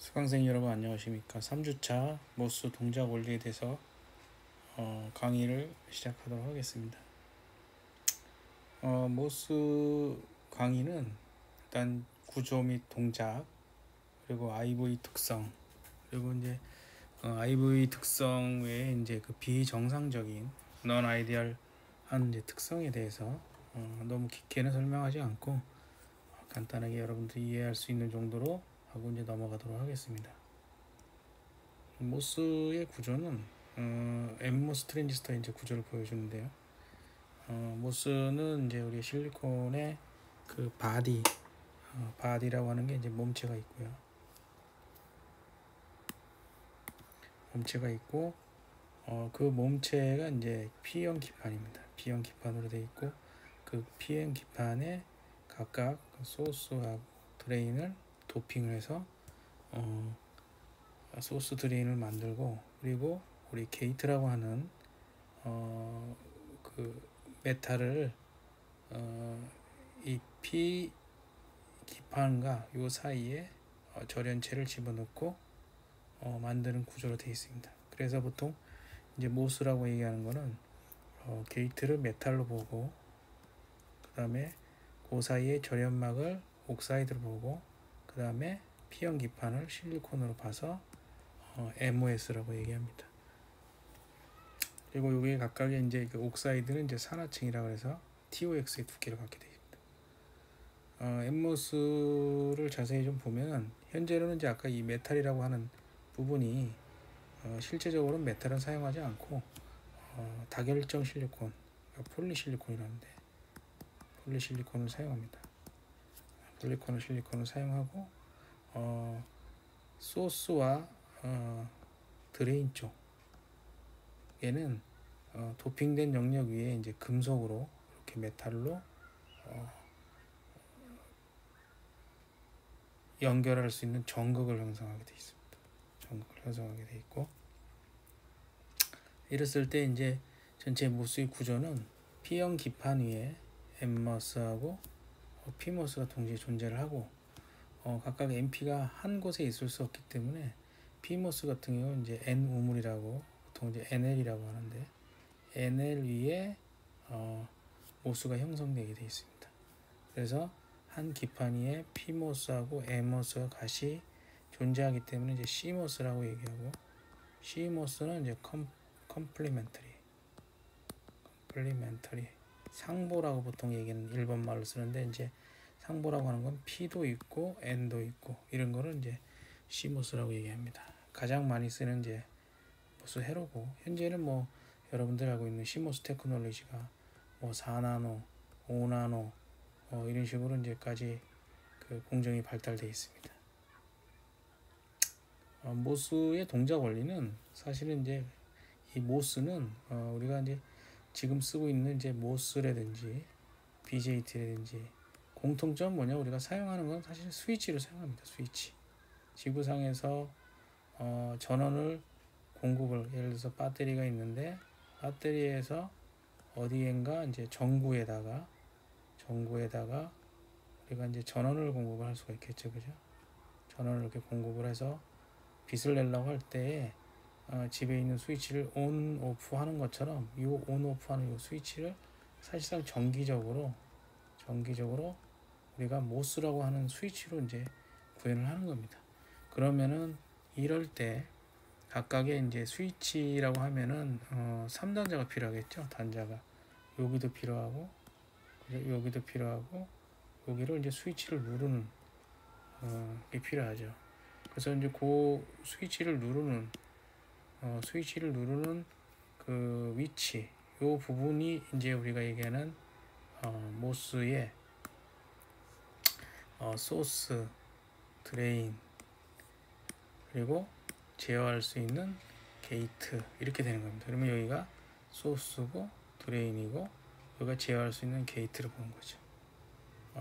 수강생 여러분 안녕하십니까. 3주차 모스 동작 원리에 대해서 강의를 시작하도록 하겠습니다. 모스 강의는 일단 구조 및 동작, 그리고 IV 특성, 그리고 이제 IV 특성 외에 이제 그 비정상적인 넌 아이디얼한 이제 특성에 대해서 너무 깊게는 설명하지 않고 간단하게 여러분들이 이해할 수 있는 정도로 하고 이제 넘어가도록 하겠습니다. 모스의 구조는 엠모스 트랜지스터의 이제 구조를 보여주는데요. 모스는 이제 우리 실리콘의 그 바디라고 하는 게 이제 몸체가 있고요. 몸체가 있고 그 몸체가 이제 P형 기판입니다. P형 기판으로 되어 있고 그 P형 기판에 각각 소스하고 드레인을 도핑을 해서 소스 드레인을 만들고, 그리고 우리 게이트라고 하는 그 메탈을 이 P 기판과 요 사이에 절연체를 집어넣고 만드는 구조로 되어 있습니다. 그래서 보통 이제 모스라고 얘기하는 거는 게이트를 메탈로 보고, 그 다음에 그 사이에 절연막을 옥사이드로 보고, 그 다음에 P형 기판을 실리콘으로 봐서 MOS라고 얘기합니다. 그리고 여기에 각각의 이제 그 옥사이드는 이제 산화층이라고 해서 TOX의 두께를 갖게 되어 있습니다. MOS를 자세히 좀 보면은 현재로는 이제 아까 이 메탈이라고 하는 부분이 실제적으로는 메탈은 사용하지 않고 다결정 실리콘, 폴리실리콘이라는데 폴리실리콘을 사용합니다. 실리콘을 사용하고 소스와 드레인 쪽에는 도핑된 영역 위에 이제 금속으로 이렇게 메탈로 연결할 수 있는 전극을 형성하게 되어 있습니다. 전극을 형성하게 되어 있고, 이랬을 때 이제 전체 모스의 구조는 P형 기판 위에 N모스하고 P모스가 동시에 존재를 하고, 각각 NP가 한 곳에 있을 수 없기 때문에 P모스 같은 경우는 이제 N 우물이라고 보통 이제 NL이라고 하는데, NL 위에 모스가 형성되게 되어 있습니다. 그래서 한 기판 위에 P모스하고 N모스가 같이 존재하기 때문에 이제 C모스라고 얘기하고, C모스는 이제 컴플리멘터리 상보라고 보통 얘기는 일본 말로 쓰는데, 이제 상보라고 하는 건 P도 있고 N도 있고 이런 거를 이제 C모스라고 얘기합니다. 가장 많이 쓰는 이제 모스 회로고, 현재는 뭐 여러분들 알고 있는 CMOS 테크놀로지가 뭐 4나노, 5나노 이런 식으로 이제까지 그 공정이 발달되어 있습니다. 모스의 동작 원리는 사실은 이제 이 모스는 우리가 이제 지금 쓰고 있는 이제 모스라든지 BJT라든지 공통점 뭐냐, 우리가 사용하는 건 사실 스위치를 사용합니다. 스위치. 지구상에서 전원을 공급을, 예를 들어서 배터리가 있는데 배터리에서 어디엔가 이제 전구에다가 우리가 이제 전원을 공급을 할 수가 있겠죠, 그죠? 전원을 이렇게 공급을 해서 빛을 내려고 할 때 집에 있는 스위치를 온 오프 하는 것처럼 이 온 오프 하는 이 스위치를 사실상 정기적으로 우리가 모스라고 하는 스위치로 이제 구현을 하는 겁니다. 그러면은 이럴 때 각각의 이제 스위치라고 하면은 3단자가 필요하겠죠. 단자가 여기도 필요하고 여기를 이제 스위치를 누르는 게 필요하죠. 그래서 이제 그 스위치를 누르는 그 위치, 요 부분이 이제 우리가 얘기하는 모스의 소스, 드레인, 그리고 제어할 수 있는 게이트, 이렇게 되는 겁니다. 그러면 여기가 소스고 드레인이고 여기가 제어할 수 있는 게이트를 보는 거죠.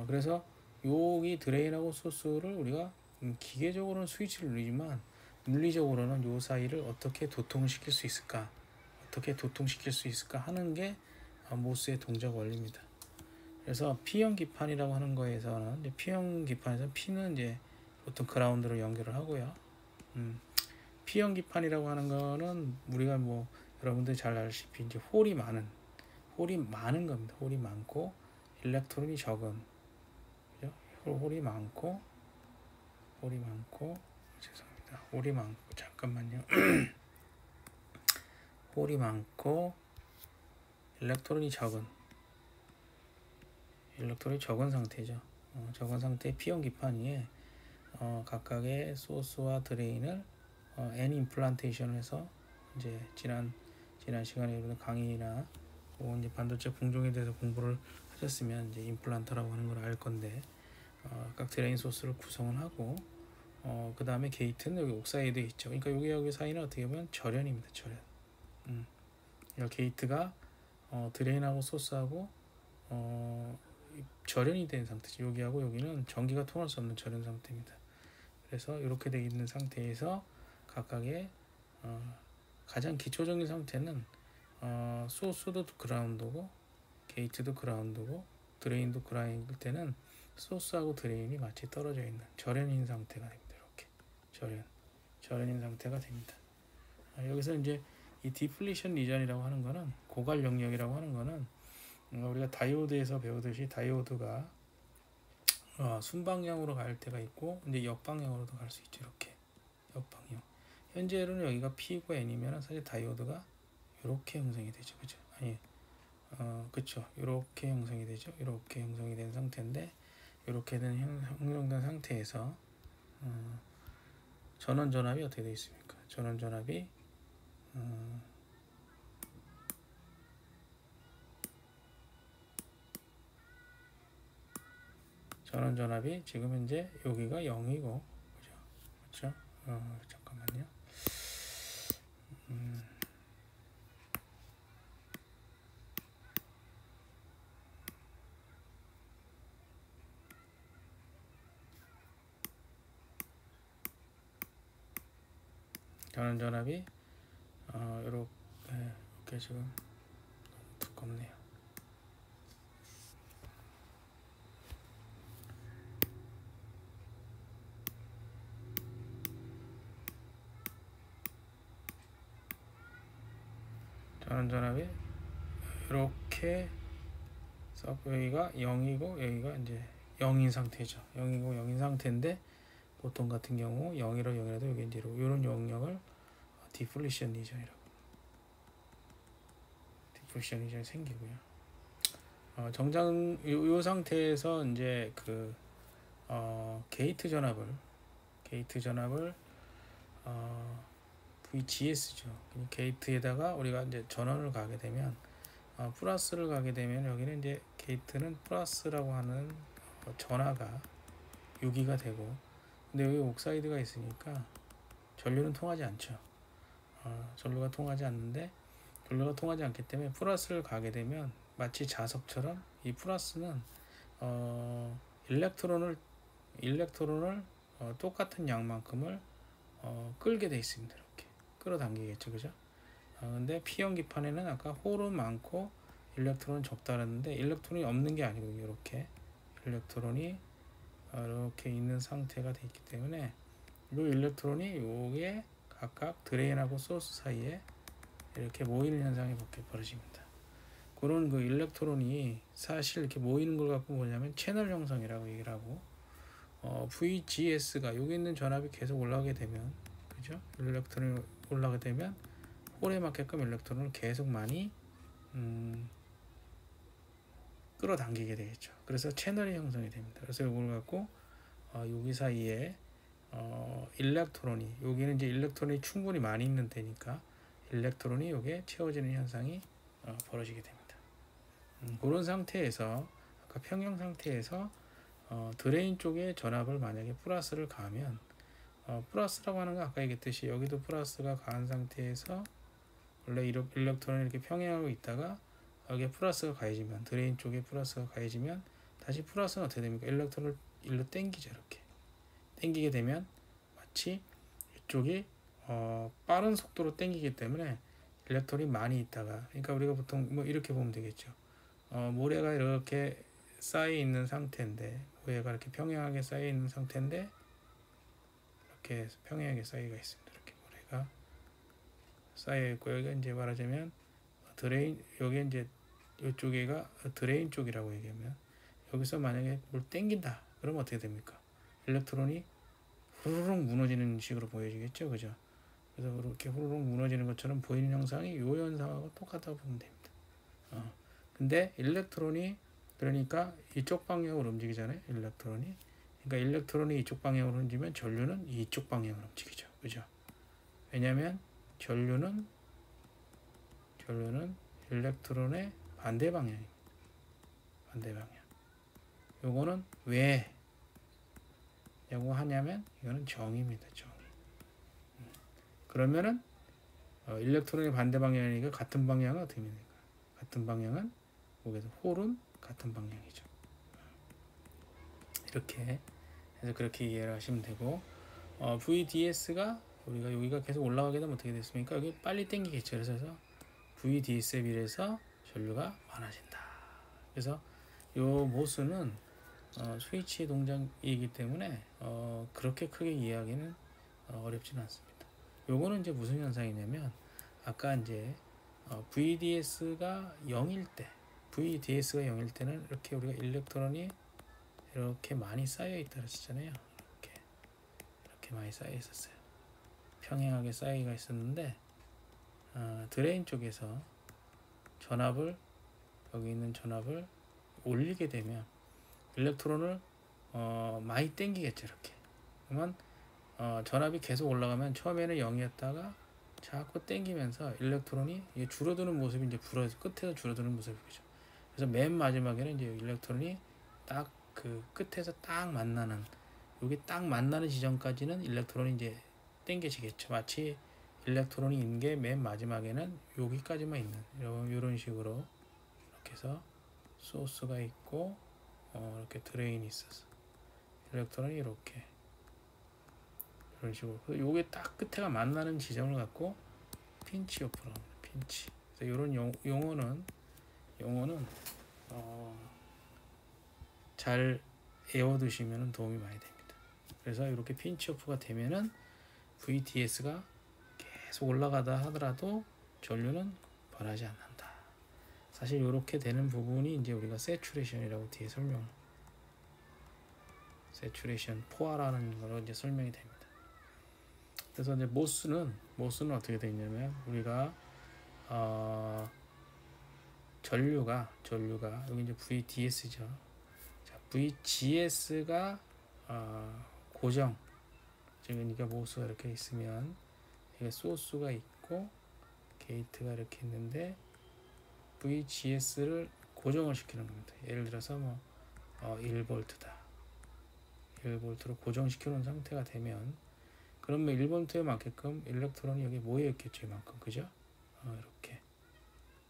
그래서 여기 드레인하고 소스를 우리가 기계적으로는 스위치를 누르지만 물리적으로는 요 사이를 어떻게 도통시킬 수 있을까 하는 게 모스의 동작 원리입니다. 그래서 P형 기판이라고 하는 거에서는 P형 기판에서 P는 이제 보통 그라운드로 연결을 하고요. P형 기판이라고 하는 거는 우리가 뭐 여러분들이 잘 알다시피 이제 홀이 많은 겁니다. 홀이 많고 일렉트론이 적은, 그죠? 홀이 많고 죄송합니다. 홀이 많고 잠깐만요. 홀이 많고 일렉트론이 적은 상태죠. 적은 상태의 P형 기판 위에 각각의 소스와 드레인을 N 임플란테이션을 해서 이제 지난 시간에 여러분 강의나 이제 반도체 공정에 대해서 공부를 하셨으면 이제 임플란트라고 하는 걸 알 건데 각 드레인 소스를 구성을 하고 그 다음에 게이트는 여기 옥사이드에 있죠. 그러니까 여기 사이는 어떻게 보면 절연입니다. 절연. 이 게이트가 드레인하고 소스하고 절연이 된 상태죠. 여기하고 여기는 전기가 통할 수 없는 절연 상태입니다. 그래서 이렇게 되어 있는 상태에서 각각의 가장 기초적인 상태는 소스도 그라운드고 게이트도 그라운드고 드레인도 그라운드일 때는 소스하고 드레인이 마치 떨어져 있는 절연인 상태가 됩니다. 이렇게 절연인 상태가 됩니다. 여기서 이제 이 디플리션 리전이라고 하는 거는 고갈 영역이라고 하는 거는 우리가 다이오드에서 배우듯이 다이오드가 순방향으로 갈 때가 있고 이제 역방향으로도 갈 수 있죠. 이렇게 역방향. 현재로는 여기가 P고 N이면 사실 다이오드가 이렇게 형성이 되죠. 그죠? 그쵸. 이렇게 형성이 되죠. 이렇게 형성이 된 상태인데 이렇게 된 형성된 상태에서 전원 전압이 어떻게 되어 있습니까? 전원 전압이 지금 현재 여기가 0이고 그죠? 잠깐만요. 전원 전압이 이렇게 지금 두껍네요. 전원 전압이 이렇게 여기가 0이고 여기가 이제 0인 상태죠. 0인 상태인데 보통 같은 경우 0이라도 여기 이제 이런 영역을 디플리션 리전이라고. 디플리션 리전이 생기고요. 정장 이 상태에서 이제 그 게이트 전압을 VGS죠. 게이트에다가 우리가 이제 전원을 가게 되면 플러스를 가게 되면 여기는 이제 게이트는 플러스라고 하는 전하가 유기가 되고 근데 여기 옥사이드가 있으니까 전류는 통하지 않죠. 전류가 통하지 않기 때문에 플러스를 가게 되면 마치 자석처럼 이 플러스는 일렉트론을 똑같은 양만큼을 끌게 돼 있습니다. 이렇게 끌어당기겠죠, 그죠? 근데 P형 기판에는 아까 홀은 많고 일렉트론은 적다 그랬는데 일렉트론이 없는 게 아니고 이렇게 일렉트론이 이렇게 있는 상태가 돼 있기 때문에 이 일렉트론이 요게 각각 드레인하고 소스 사이에 이렇게 모이는 현상이 벌어집니다. 그런 그 일렉트론이 사실 이렇게 모이는 걸 갖고 뭐냐면 채널 형성이라고 얘기를 하고 VGS가 여기 있는 전압이 계속 올라가게 되면 그죠? 일렉트론이 올라가게 되면 홀에 맞게끔 일렉트론을 계속 많이 끌어당기게 되겠죠. 그래서 채널이 형성이 됩니다. 그래서 이걸 갖고 여기 사이에 일렉트론이 여기는 이제 일렉트론이 충분히 많이 있는 데니까 일렉트론이 여기에 채워지는 현상이 벌어지게 됩니다. 그런 상태에서 아까 평형 상태에서 드레인 쪽에 전압을 만약에 플러스를 가하면 플러스라고 하는 건 아까 얘기했듯이 여기도 플러스가 가한 상태에서 원래 일렉트론이 이렇게 평행하고 있다가 여기에 플러스가 가해지면 드레인 쪽에 플러스가 가해지면 다시 플러스는 어떻게 됩니까? 일렉트론을 일로 당기죠. 이렇게 당기게 되면 마치 이쪽이 빠른 속도로 당기기 때문에 일렉트론이 많이 있다가 그러니까 우리가 보통 뭐 이렇게 보면 되겠죠. 모래가 이렇게 쌓여 있는 상태인데 모래가 이렇게 평행하게 쌓여 있는 상태인데 이렇게 평행하게 쌓여가 있습니다. 이렇게 모래가 쌓여 있고 여기가 이제 말하자면 드레인 여기 이제 이쪽에가 드레인 쪽이라고 얘기하면 여기서 만약에 뭘 땡긴다 그러면 어떻게 됩니까? 일렉트론이 후루룩 무너지는 식으로 보여지겠죠, 그죠? 그래서 이렇게 후루룩 무너지는 것처럼 보이는 형상이 이 현상하고 똑같다고 보면 됩니다. 근데 일렉트론이 그러니까 이쪽 방향으로 움직이잖아요. 일렉트론이. 그러니까 일렉트론이 이쪽 방향으로 움직이면 전류는 이쪽 방향으로 움직이죠. 그죠? 왜냐하면 전류는 일렉트론의 반대 방향입니다. 반대 방향. 요거는 왜 라고 하냐면 이거는 정의입니다. 정의. 그러면은 일렉트론의 반대 방향이니까 같은 방향은 어떻게 됩니까? 같은 방향은 여기서 홀은 같은 방향이죠. 이렇게 해서 그렇게 이해를 하시면 되고 VDS가 우리가 여기가 계속 올라가게 되면 어떻게 됐습니까? 여기 빨리 당기겠죠. 그래서 VDS에 비해서 전류가 많아진다. 그래서 요 모수는 스위치 동작이기 때문에 그렇게 크게 이해하기는 어렵지는 않습니다. 요거는 이제 무슨 현상이냐면 아까 이제 VDS가 0일 때는 이렇게 우리가 일렉트론이 이렇게 많이 쌓여 있다 그랬잖아요. 이렇게 많이 쌓여 있었어요. 평행하게 쌓여가 있었는데 드레인 쪽에서 여기 있는 전압을 올리게 되면 일렉트론을 많이 당기겠죠. 이렇게. 그러면 전압이 계속 올라가면 처음에는 0이었다가 자꾸 당기면서 일렉트론이 줄어드는 모습이 이제 끝에서 줄어드는 모습이죠. 그래서 맨 마지막에는 이제 일렉트론이 딱 그 끝에서 딱 만나는 여기 딱 만나는 지점까지는 일렉트론이 이제 당겨지겠죠. 마치 일렉트론이 있는 게 맨 마지막에는 여기까지만 있는 이런 식으로 이렇게 해서 소스가 있고 이렇게 드레인이 있어서 일렉트론이 이렇게 이런 식으로 요게 딱 끝에가 만나는 지점을 갖고 핀치 오프라고 합니다. 핀치. 그래서 이런 용어는 잘 외워두시면 도움이 많이 됩니다. 그래서 이렇게 핀치 오프가 되면은 VDS가 계속 올라가다 하더라도 전류는 변하지 않는다. 사실 이렇게 되는 부분이 이제 우리가 세츄레이션이라고 뒤에 세츄레이션 포화라는 거로 이제 설명이 됩니다. 그래서 이제 모스는 어떻게 되어 있냐면 우리가 전류가 여기 이제 VDS죠. 자, VGS가 고정. 그러니까 모스가 이렇게 있으면 이게 소스가 있고 게이트가 이렇게 있는데 VGS를 고정을 시키는 겁니다. 예를 들어서 1V다. 1V로 고정시켜 놓은 상태가 되면 그러면 1V에 맞게끔 일렉트론이 여기 모여 있겠죠. 이만큼. 그죠? 이렇게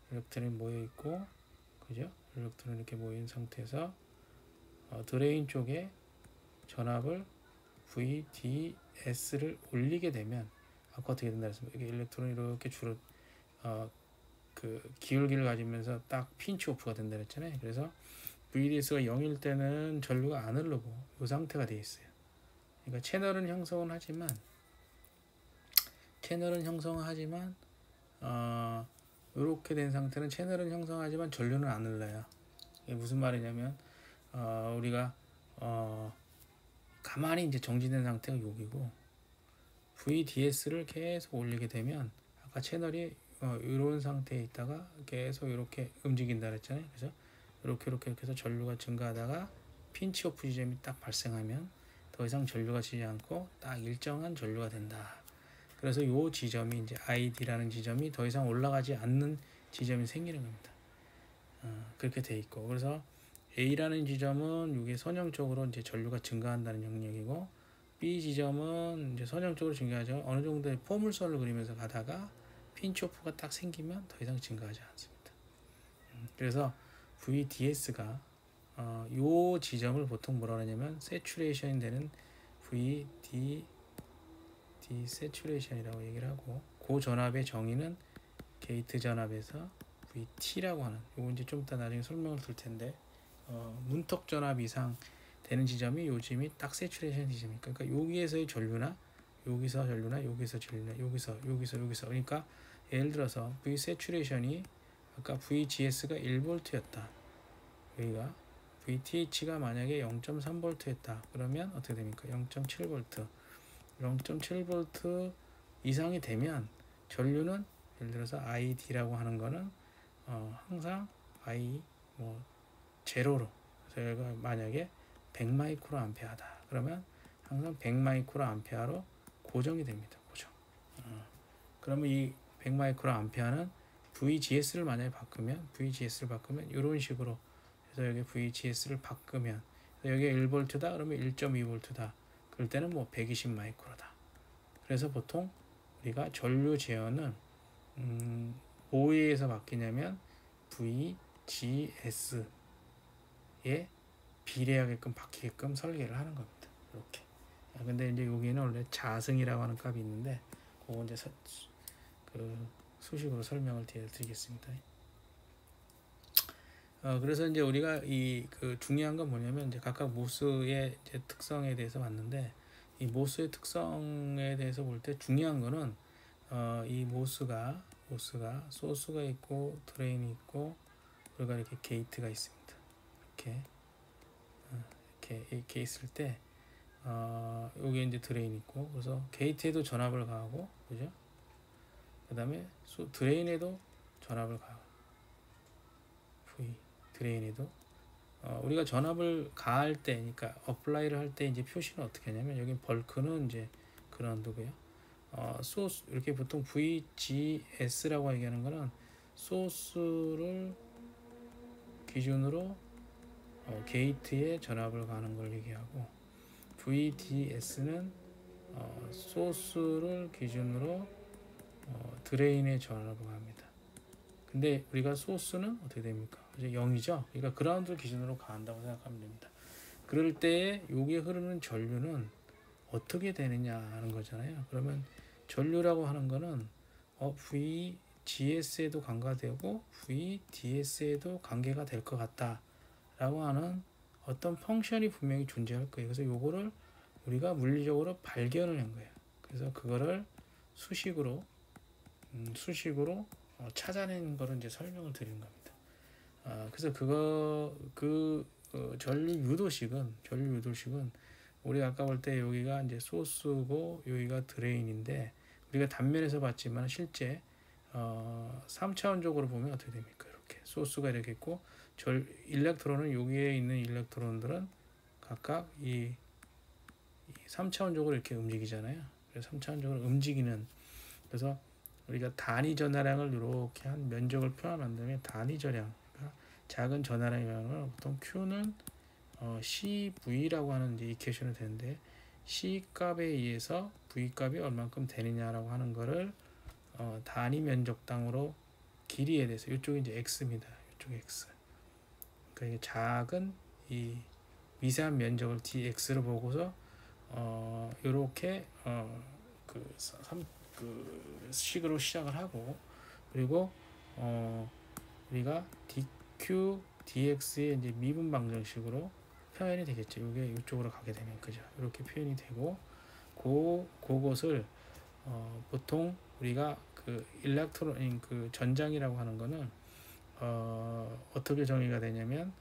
일렉트론이 모여 있고 그죠? 일렉트론이 이렇게 모인 상태에서 드레인 쪽에 전압을 VDS를 올리게 되면 아까 어떻게 된다 했습니까? 이게 일렉트론이 이렇게 그 기울기를 가지면서 딱 핀치 오프가 된다 했잖아요. 그래서 VDS가 0일 때는 전류가 안 흐르고 이 상태가 되어 있어요. 그러니까 채널은 형성은 하지만 이렇게 된 상태는 채널은 형성하지만 전류는 안 흘러요. 이게 무슨 말이냐면 우리가 가만히 이제 정지된 상태가 여기고 VDS를 계속 올리게 되면 아까 채널이 이런 상태에 있다가 계속 이렇게 움직인다 그랬잖아요. 그래서 이렇게 해서 전류가 증가하다가 핀치 오프 지점이 딱 발생하면 더 이상 전류가 지지 않고 딱 일정한 전류가 된다. 그래서 이 지점이 이제 ID라는 지점이 더 이상 올라가지 않는 지점이 생기는 겁니다. 그렇게 돼 있고 그래서 A라는 지점은 이게 선형적으로 이제 전류가 증가한다는 영역이고 B 지점은 이제 선형적으로 증가하죠. 어느 정도의 포물선을 그리면서 가다가 핀치 오프가 딱 생기면 더 이상 증가하지 않습니다. 그래서 VDS가 요 지점을 보통 뭐라 하냐면 세츄레이션이 되는 세츄레이션이라고 얘기를 하고 그 전압의 정의는 게이트 전압에서 VT라고 하는 요거 이제 좀 이따 나중에 설명을 드릴 텐데 문턱 전압 이상 되는 지점이 요 지점이 딱 세츄레이션 지점이니까 그러니까 여기에서의 전류나 여기서 전류나 여기서 전류나 여기서 그러니까 예를 들어서 V 세츄레이션이 아까 VGS가 1V였다. 여기가 VTH가 만약에 0.3V였다. 그러면 어떻게 됩니까? 0.7V 0.7V 이상이 되면 전류는 예를 들어서 ID라고 하는 거는 항상 I 뭐 제로로, 그래서 여기가 만약에 100 마이크로 암페어다. 그러면 항상 100 마이크로 암페어로 고정이 됩니다. 고정. 그러면 이 100 마이크로 암페어는 VGS를 만약에 바꾸면 이런 식으로 해서 여기 VGS를 바꾸면 여기가 1V다 그러면 1.2V다. 그럴 때는 뭐 120 마이크로다. 그래서 보통 우리가 전류 제어는 뭐에 의해서 바뀌냐면 VGS에 비례하게끔 바뀌게끔 설계를 하는 겁니다. 이렇게. 근데 이제 여기는 원래 자승이라고 하는 값이 있는데 그거 이제 수식으로 설명을 드리겠습니다. 그래서 이제 우리가 그 중요한 건 뭐냐면 이제 각각 모스의 이제 특성에 대해서 봤는데 이 모스의 특성에 대해서 볼 때 중요한 거는 이 모스가 소스가 있고 드레인이 있고 그리고 이렇게 게이트가 있습니다. 이렇게 있을 때 여기 이제 드레인 있고 그래서 게이트에도 전압을 가하고 그죠? 그다음에 드레인에도 전압을 가하고 드레인에도 우리가 전압을 가할 때, 그러니까 어플라이를 할 때 이제 표시는 어떻게 하냐면 여기 벌크는 이제 그라운드고요. 소스 이렇게 보통 VGS라고 얘기하는 거는 소스를 기준으로 게이트에 전압을 가는 걸 얘기하고 VDS는 소스를 기준으로 드레인에 전압을 갑니다. 근데 우리가 소스는 어떻게 됩니까? 이제 0이죠. 그러니까 그라운드를 기준으로 가한다고 생각하면 됩니다. 그럴 때 여기에 흐르는 전류는 어떻게 되느냐 하는 거잖아요. 그러면 전류라고 하는 거는 VGS에도 관계되고 VDS에도 관계가 될 것 같다라고 하는 어떤 펑션이 분명히 존재할 거예요. 그래서 요거를 우리가 물리적으로 발견을 한 거예요. 그래서 그거를 수식으로 찾아낸 거를 이제 설명을 드리는 겁니다. 그래서 전류 유도식은 우리가 아까 볼 때 여기가 이제 소스고 여기가 드레인인데 우리가 단면에서 봤지만 실제 3차원적으로 보면 어떻게 됩니까? 이렇게 소스가 이렇게 있고 일렉트론은 여기에 있는 일렉트론들은 각각 이 3차원적으로 이렇게 움직이잖아요. 그래서 3차원적으로 움직이는 그래서 우리가 단위 전하량을 이렇게 한 면적을 표현한다면 단위 전량 그러니까 작은 전하량이라는 보통 Q는 CV라고 하는 이제 이퀘이션이 되는데 C 값에 의해서 V 값이 얼만큼 되느냐라고 하는 거를 단위 면적당으로 길이에 대해서 이쪽이 이제 X입니다. 이쪽 X. 그러니까 이게 작은 이 미세한 면적을 dx로 보고서 이렇게 그 식으로 시작을 하고 그리고 우리가 dq dx의 이제 미분 방정식으로 표현이 되겠죠. 이게 이쪽으로 가게 되면 그죠. 이렇게 표현이 되고 그것을 보통 우리가 그 일렉트론 그 전장이라고 하는 거는 어떻게 정의가 되냐면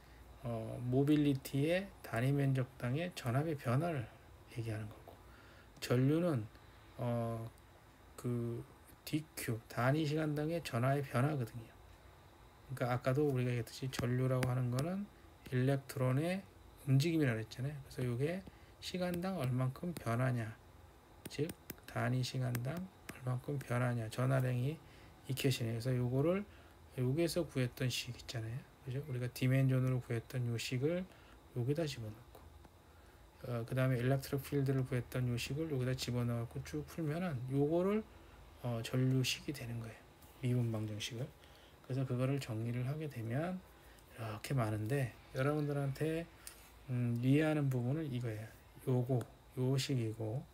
모빌리티의 단위 면적당의 전압의 변화를 얘기하는 거고 전류는 그 dq 단위 시간당의 전압의 변화거든요. 그러니까 아까도 우리가 얘기했듯이 전류라고 하는 거는 일렉트론의 움직임이라고 했잖아요. 그래서 이게 시간당 얼만큼 변하냐, 즉 단위 시간당 얼만큼 변하냐 전하량이 이퀘이션이에요. 그래서 요거를 여기에서 구했던 식 있잖아요. 그죠? 우리가 디멘전으로 구했던 요 식을 여기다 집어넣고 그 다음에 일렉트릭 필드를 구했던 요 식을 여기다 집어넣고 쭉 풀면은 요거를 전류식이 되는 거예요. 미분 방정식을. 그래서 그거를 정리를 하게 되면 이렇게 많은데 여러분들한테 이해하는 부분은 이거예요. 요 식이고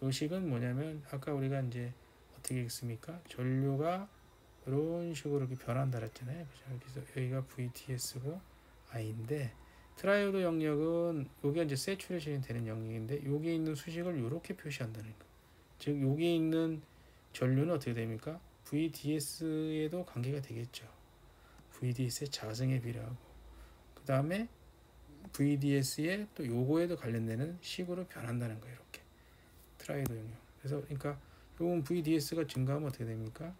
요 식은 뭐냐면 아까 우리가 이제 어떻게 했습니까? 전류가 이런 식으로 이렇게 변한다 그랬잖아요. 그래서 여기가 VTS고 I인데 트라이오드 영역은 여기가 이제 세츄레이션이 되는 영역인데 여기 있는 수식을 이렇게 표시한다는 거. 즉 여기 있는 전류는 어떻게 됩니까? VDS에도 관계가 되겠죠. VDS의 자승에 비례하고 그 다음에 VDS의 또 요거에도 관련되는 식으로 변한다는 거예요. 이렇게 트라이오드 영역. 그래서 그러니까 요건 VDS가 증가하면 어떻게 됩니까?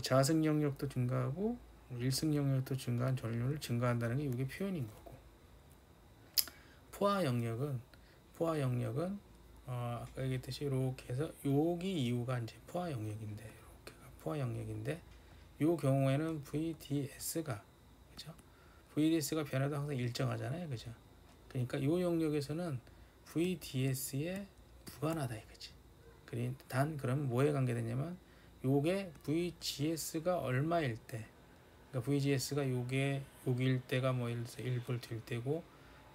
자승 영역도 증가하고 일승 영역도 증가한 전류를 증가한다는 게 이게 표현인 거고, 포화 영역은 아까 얘기했듯이 이렇게 해서 여기 이후가 이제 포화 영역인데, 이렇게가 포화 영역인데 이 경우에는 VDS가 그죠? VDS가 변화도 항상 일정하잖아요, 그죠? 그러니까 이 영역에서는 VDS에 무관하다 이거지. 단 그러면 뭐에 관계되냐면 요게 VGS가 얼마일 때, 그러니까 VGS가 요게 여기일 때가 뭐 예를 들어서 1V일 때고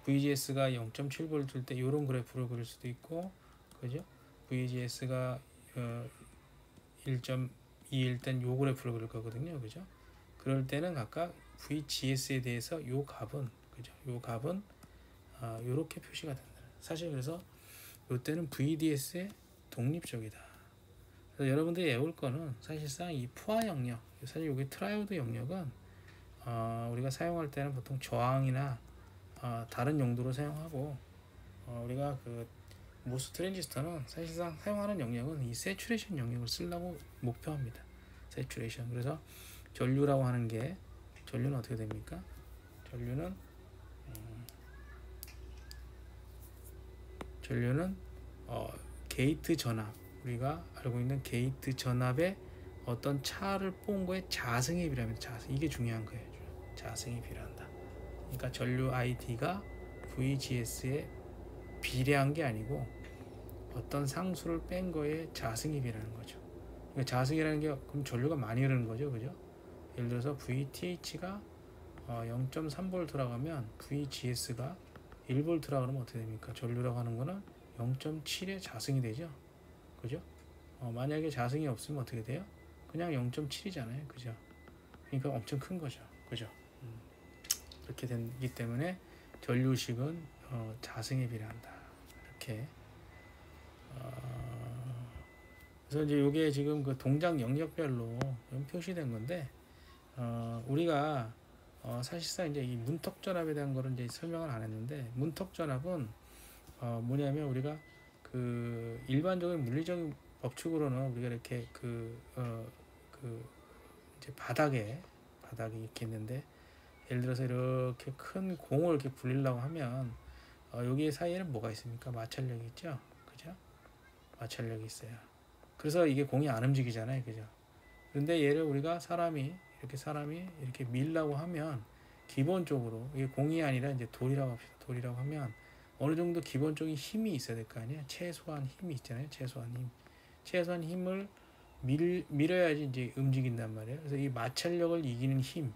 VGS가 0.7V일 때 요런 그래프를 그릴 수도 있고, 그죠? VGS가 1.2일 땐 요 그래프를 그릴 거거든요, 그죠? 그럴 때는 각각 VGS에 대해서 요 값은 그죠? 요 값은 요렇게 표시가 된다. 사실 그래서 요때는 VDS의 독립적이다. 그래서 여러분들이 외울 거는 사실상 이 포화 영역, 사실 여기 트라이오드 영역은 우리가 사용할 때는 보통 저항이나 다른 용도로 사용하고, 우리가 그 모스 트랜지스터는 사실상 사용하는 영역은 이 세츄레이션 영역을 쓰려고 목표합니다. 세츄레이션. 그래서 전류라고 하는 게, 전류는 어떻게 됩니까? 전류는 게이트 전압, 우리가 알고 있는 게이트 전압의 어떤 차를 본 거에 자승에 비례합니다. 자승. 이게 중요한 거예요. 자승이 비례한다. 그러니까 전류 ID가 VGS에 비례한 게 아니고 어떤 상수를 뺀 거에 자승이 비례하는 거죠. 그러니까 자승이라는 게 그럼 전류가 많이 흐르는 거죠, 그죠? 예를 들어서 VTH가 0.3V라고 하면 VGS가 1V라고 그러면 어떻게 됩니까? 전류라고 하는 거는 0.7의 자승이 되죠, 그죠? 만약에 자승이 없으면 어떻게 돼요? 그냥 0.7이잖아요, 그죠? 그러니까 엄청 큰 거죠, 그죠? 이렇게 되기 때문에 전류식은 자승에 비례한다. 이렇게. 그래서 이제 이게 지금 그 동작 영역별로 표시된 건데, 우리가 사실상 이제 이 문턱 전압에 대한 거를 이제 설명을 안 했는데, 문턱 전압은 뭐냐면 우리가 그 일반적인 물리적인 법칙으로는 우리가 이렇게 이제 바닥에 이렇게 있는데, 예를 들어서 이렇게 큰 공을 이렇게 굴리려고 하면 여기 사이에는 뭐가 있습니까? 마찰력이 있죠, 그죠? 마찰력이 있어요. 그래서 이게 공이 안 움직이잖아요, 그죠? 그런데 얘를 우리가 사람이 이렇게 밀라고 하면 기본적으로 이게 공이 아니라 이제 돌이라고 합시다. 돌이라고 하면 어느 정도 기본적인 힘이 있어야 될 거 아니에요. 최소한 힘이 있잖아요. 최소한 힘을 밀어야지 이제 움직인단 말이에요. 그래서 이 마찰력을 이기는 힘,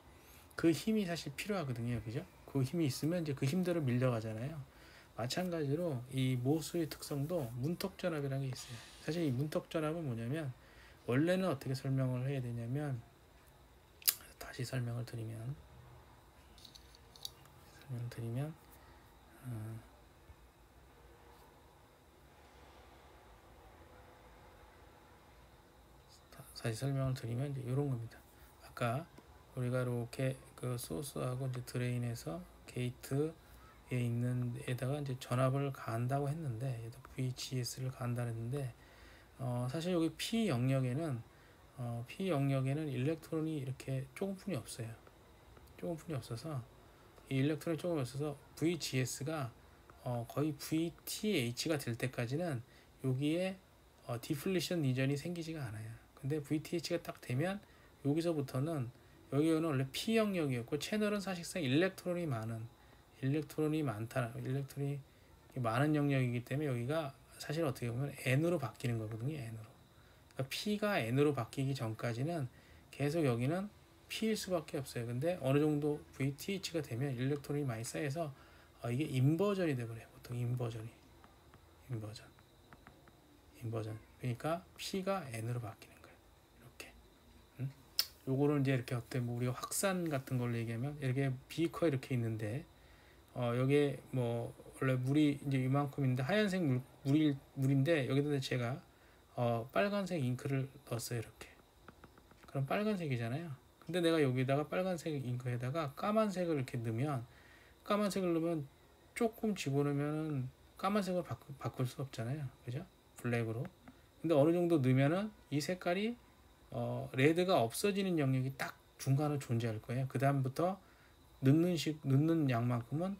그 힘이 사실 필요하거든요, 그죠? 그 힘이 있으면 이제 그 힘대로 밀려가잖아요. 마찬가지로 이 모수의 특성도 문턱전압이라는 게 있어요. 사실 이 문턱전압은 뭐냐면 원래는 어떻게 설명을 해야 되냐면, 다시 설명을 드리면 이제 이런 겁니다. 아까 우리가 이렇게 그 소스하고 이제 드레인에서 게이트에 있는 에다가 이제 전압을 가한다고 했는데, VGS를 가한다고 했는데, 사실 여기 P 영역에는 일렉트론이 이렇게 조금뿐이 없어요. 조금뿐이 없어서 이 일렉트론이 조금 없어서 VGS가 거의 VTH가 될 때까지는 여기에 디플리션 리전이 생기지가 않아요. 근데 VTH가 딱 되면 여기서부터는, 여기는 원래 P 영역이었고 채널은 사실상 일렉트론이 많은 영역이기 때문에 여기가 사실 어떻게 보면 N으로 바뀌는 거거든요. N으로. 그러니까 P가 N으로 바뀌기 전까지는 계속 여기는 P일 수밖에 없어요. 근데 어느 정도 VTH가 되면 일렉트론이 많이 쌓여서 이게 인버전이 되버려요. 보통 인버전. 그러니까 P가 N으로 바뀌는 거예요. 이렇게. 요거를 이제 이렇게 뭐 우리가 확산 같은 걸로 얘기하면, 이렇게 비커 이렇게 있는데, 여기에 뭐 원래 물이 이제 이만큼 있는데 하얀색 물인데, 여기다 제가 빨간색 잉크를 넣었어요. 이렇게. 그럼 빨간색이잖아요. 근데 내가 여기다가 빨간색 잉크에다가 까만색을 이렇게 넣으면, 까만색을 넣으면 조금 집어넣으면 까만색으로 바꿀 수 없잖아요. 그죠? 블랙으로. 근데 어느 정도 넣으면은 이 색깔이 레드가 없어지는 영역이 딱 중간에 존재할 거예요. 그 다음부터 넣는 양만큼은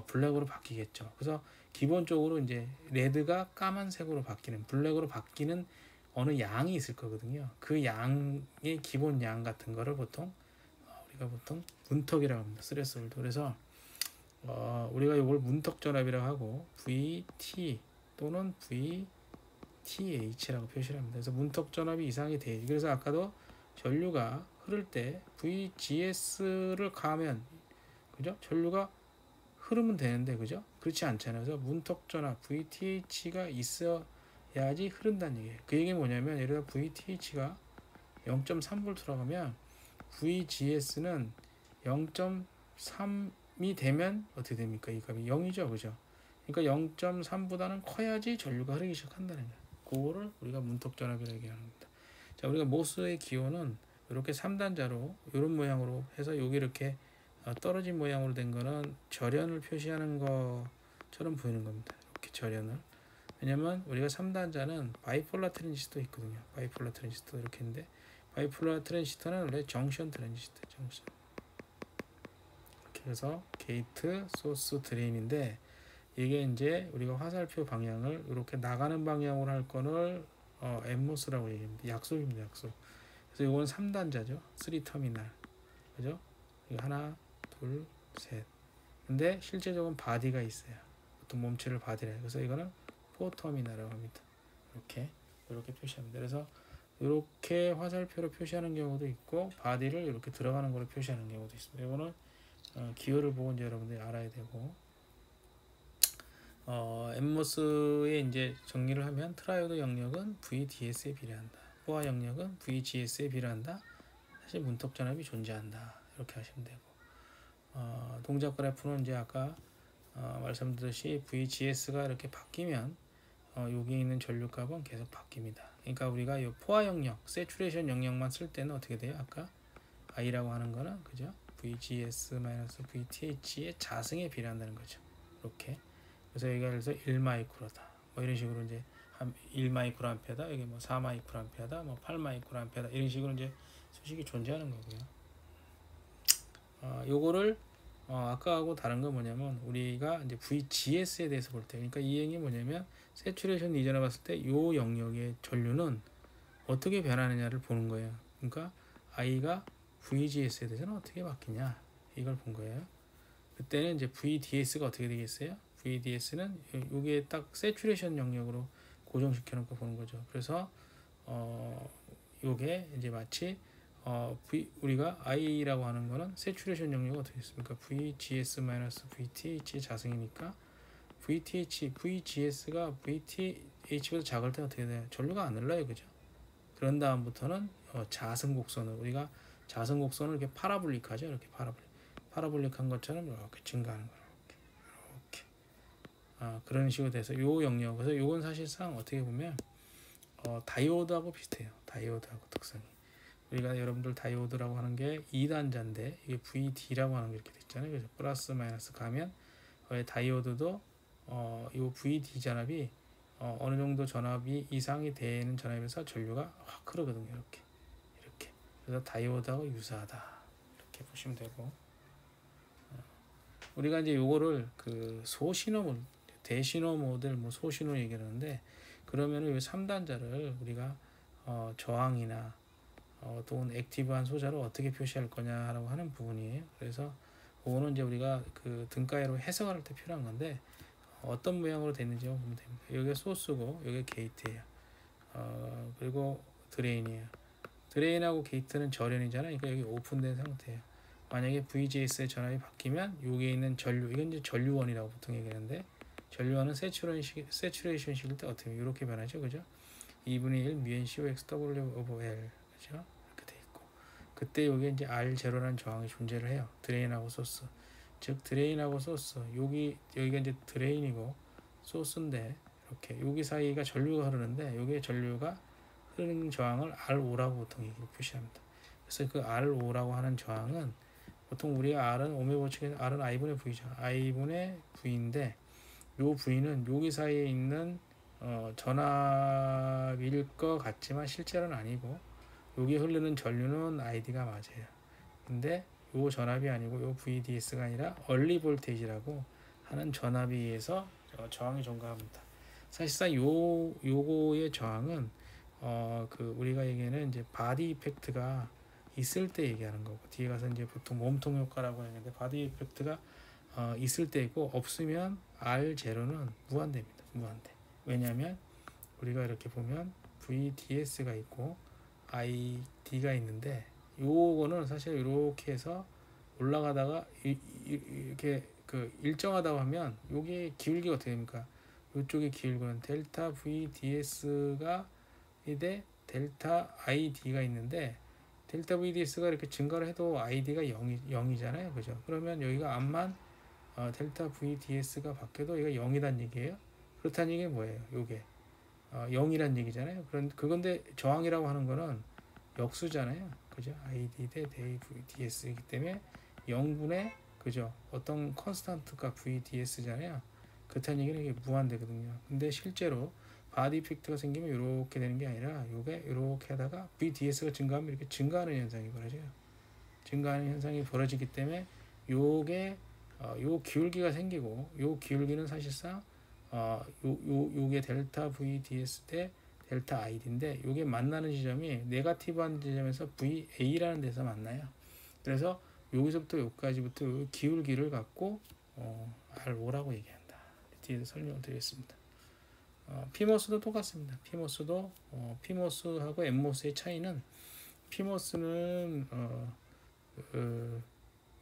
블랙으로 바뀌겠죠. 그래서 기본적으로 이제 레드가 까만색으로 바뀌는, 블랙으로 바뀌는 어느 양이 있을 거거든요. 그 양의 기본 양 같은 거를 우리가 보통 문턱이라고 합니다. 스레스홀드. 그래서 우리가 이걸 문턱 전압이라고 하고 VT 또는 VTH라고 표시를 합니다. 그래서 문턱 전압이 이상이 돼. 그래서 아까도 전류가 흐를 때 VGS를 가하면, 그죠? 전류가 흐르면 되는데, 그죠? 그렇지 않잖아요. 그래서 문턱 전압 VTH가 있어야지 흐른다는 얘기예요. 그 얘기는 뭐냐면, 예를 들어 VTH가 0.3V라고 하면 VGS는 0.3이 되면 어떻게 됩니까? 이 값이 0이죠, 그죠? 그러니까 0.3보다는 커야지 전류가 흐르기 시작한다는 거예요. 그거를 우리가 문턱 전압이라고 얘기하는 겁니다. 자, 우리가 모스의 기호는 이렇게 3단자로 이런 모양으로 해서 여기 이렇게 떨어진 모양으로 된 거는 절연을 표시하는 것처럼 보이는 겁니다. 이렇게 절연을. 왜냐면 우리가 3단자는 바이폴라 트랜지스터 있거든요. 바이폴라 트랜지스터 이렇게 있는데, 바이폴라 트랜지스터는 원래 정션 트랜지스터, 정션. 이렇게 해서 게이트, 소스, 드레인인데, 이게 이제 우리가 화살표 방향을 이렇게 나가는 방향으로 할 거를 엠모스라고 얘기합니다. 약속입니다. 약속. 그래서 이건 3단자죠. 3터미널. 그죠? 하나, 둘, 셋. 근데 실제적으로 바디가 있어요. 보통 몸체를 바디라 해요. 그래서 이거는 4터미널이라고 합니다. 이렇게 표시합니다. 그래서 이렇게 화살표로 표시하는 경우도 있고, 바디를 이렇게 들어가는 거로 표시하는 경우도 있습니다. 이거는 기호를 보고 이제 여러분들이 알아야 되고, 엠모스의 이제 정리를 하면 트라이오드 영역은 VDS에 비례한다. 포화 영역은 VGS에 비례한다. 사실 문턱 전압이 존재한다. 이렇게 하시면 되고, 동작 그래프는 이제 아까 말씀드렸듯이 VGS가 이렇게 바뀌면 여기 있는 전류값은 계속 바뀝니다. 그러니까 우리가 이 포화 영역, 세츄레이션 영역만 쓸 때는 어떻게 돼요? 아까 I라고 하는 거는, 그죠? VGS-VTH의 자승에 비례한다는 거죠. 이렇게. 그래서 여기가 그래서 1마이크로다. 뭐 이런 식으로 이제 한 1마이크로암페어다. 여기 뭐 4마이크로암페어다. 뭐 8마이크로암페어다. 이런 식으로 이제 수식이 존재하는 거고요. 요거를 아까하고 다른 건 뭐냐면, 우리가 이제 VGS에 대해서 볼 때, 그러니까 이 얘기 뭐냐면, 세츄레이션 이전에 봤을 때 요 영역의 전류는 어떻게 변하느냐를 보는 거예요. 그러니까 I가 VGS에 대해서는 어떻게 바뀌냐, 이걸 본 거예요. 그때는 이제 VDS가 어떻게 되겠어요? VDS는 요게 딱 세츄레이션 영역으로 고정시켜 놓고 보는 거죠. 그래서 요게 이제 마치 우리가 I라고 하는 거는 세츄레이션 영역이 어떻게 있습니까? VGS-VTH 자승이니까 VGS가 VTH보다 작을 때 어떻게 돼요? 전류가 안 흘러요, 그죠? 그런 다음부터는 자승 곡선을, 우리가 자승 곡선을 이렇게 파라볼릭하죠. 이렇게 파라볼릭한 것처럼 이렇게 증가하는 거예요. 이렇게. 그런 식으로 돼서 요 영역. 그래서 요건 사실상 어떻게 보면 다이오드하고 비슷해요. 다이오드하고 특성이. 우리가 여러분들 다이오드라고 하는 게 2단자인데 이게 VD라고 하는 게 이렇게 됐잖아요. 그래서 플러스 마이너스 가면 다이오드도 이 VD 전압이 어느 정도 전압이 이상이 되는 전압에서 전류가 확 흐르거든요. 이렇게. 그래서 다이오드하고 유사하다. 이렇게 보시면 되고, 우리가 이제 요거를 그 소신호, 대신호 모델, 뭐 소신호 얘기하는데, 그러면은 이 3단자를 우리가 저항이나 또는 액티브한 소자로 어떻게 표시할 거냐라고 하는 부분이에요. 그래서 그거는 이제 우리가 그 등가위로 해석할 때 필요한 건데, 어떤 모양으로 됐는지 보면 됩니다. 여기가 소스고 여기 게이트예요. 그리고 드레인이에요. 드레인하고 게이트는 절연이잖아요. 그러니까 여기 오픈된 상태예요. 만약에 VGS의 전압이 바뀌면 여기에 있는 전류, 이건 이제 전류원이라고 보통 얘기하는데, 전류원은 세츄레이션 식일 때 어떻게 이렇게 변하죠, 그죠? 2분의 1 μNCOXW over L, 그죠? 이렇게 돼 있고, 그때 여기 이제 R0라는 저항이 존재를 해요. 드레인하고 소스. 즉 드레인하고 소스, 여기가 이제 드레인이고 소스인데 이렇게 여기 사이가 전류가 흐르는데 여기에 전류가 흐르는 저항을 R5라고 보통 얘기 표시합니다. 그래서 그 R5라고 하는 저항은 보통 우리가 R은 오메 법칙에서 R은 I분의 V죠. I분의 V인데 요 V는 여기 사이에 있는 전압일 것 같지만 실제로는 아니고 여기 흐르는 전류는 ID가 맞아요. 근데 요 전압이 아니고 요 VDS가 아니라 얼리 볼테이지라고 하는 전압에 의해서 저항이 증가합니다. 사실상 요거의 저항은 그 우리가 얘기하는 이제 바디 이펙트가 있을 때 얘기하는 거고 뒤에 가서 이제 보통 몸통 효과라고 하는데 바디 이펙트가 있을 때이고 없으면 R0는 무한대입니다. 무한대. 왜냐하면 우리가 이렇게 보면 VDS가 있고 ID가 있는데 요거는 사실 이렇게 해서 올라가다가 이렇게 그 일정하다고 하면 요게 기울기가 어떻게 됩니까? 요쪽의 기울기는 델타 VDS가 이대 델타 ID가 있는데 델타 VDS가 이렇게 증가를 해도 ID가 0이잖아요. 그죠? 그러면 여기가 암만 델타 VDS가 바뀌어도 얘가 0이란 얘기예요. 그렇다는 얘기는 뭐예요? 요게 0이란 얘기잖아요. 그건데 저항이라고 하는 거는 역수잖아요. 그죠? ID 대 VDS이기 때문에 0분의 그죠? 어떤 컨스탄트가 VDS잖아요. 그렇다는 얘기는 이게 무한대거든요. 근데 실제로 바디 이펙트가 생기면 이렇게 되는 게 아니라 요게 이렇게 하다가 VDS가 증가하면 이렇게 증가하는 현상이 벌어져요. 증가하는 현상이 벌어지기 때문에 요게 요 기울기가 생기고 요 기울기는 사실상 요게 델타 VDS 대 델타 ID인데 요게 만나는 지점이 네거티브한 지점에서 VA라는 데서 만나요. 그래서 여기서부터 여기까지부터 요 기울기를 갖고 R5라고 얘기한다. 뒤에서 설명을 드리겠습니다. 피모스도 똑같습니다. 피모스도 피모스하고 엠모스의 차이는 피모스는